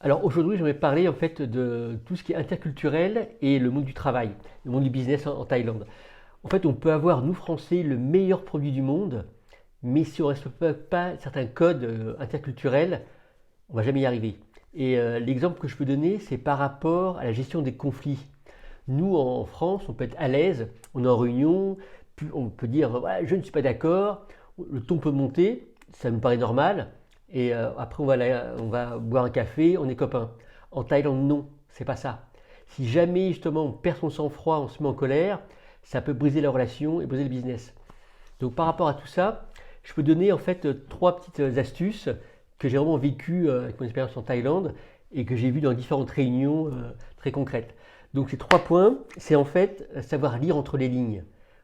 Alors aujourd'hui, je vais parler en fait de tout ce qui est interculturel et le monde du travail, le monde du business en Thaïlande. En fait, on peut avoir, nous Français, le meilleur produit du monde, mais si on ne respecte pas certains codes interculturels, on va jamais y arriver. Et l'exemple que je peux donner, c'est par rapport à la gestion des conflits. Nous, en France, on peut être à l'aise, on est en réunion, puis on peut dire ouais, je ne suis pas d'accord, le ton peut monter, ça me paraît normal, et après on va boire un café, on est copains. En Thaïlande, non, c'est pas ça. Si jamais justement on perd son sang-froid, on se met en colère, ça peut briser la relation et briser le business. Donc par rapport à tout ça, je peux donner en fait trois petites astuces que j'ai vraiment vécues avec mon expérience en Thaïlande et que j'ai vues dans différentes réunions très concrètes. Donc ces trois points, c'est en fait savoir lire entre les lignes.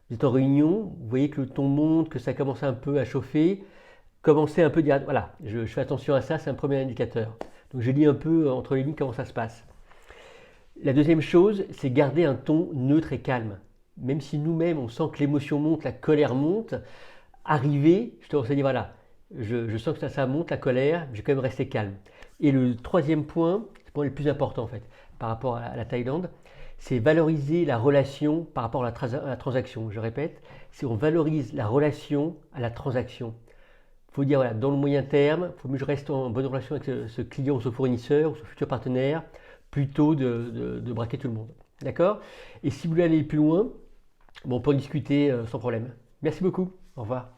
Vous êtes en réunion, vous voyez que le ton monte, que ça commence un peu à chauffer, commencez un peu à dire voilà, je fais attention à ça, c'est un premier indicateur. Donc je lis un peu entre les lignes comment ça se passe. La deuxième chose, c'est garder un ton neutre et calme. Même si nous-mêmes on sent que l'émotion monte, la colère monte, arriver, je te conseille, voilà, je sens que ça monte, la colère, je vais quand même rester calme. Et le troisième point, c'est le point le plus important en fait, par rapport à la Thaïlande, c'est valoriser la relation par rapport à la transaction. Je répète, c'est on valorise la relation à la transaction. Il faut dire, voilà, dans le moyen terme, il faut mieux que je reste en bonne relation avec ce client ou ce fournisseur ou ce futur partenaire, plutôt de braquer tout le monde. D'accord? Et si vous voulez aller plus loin, bon, on peut en discuter sans problème. Merci beaucoup. Au revoir.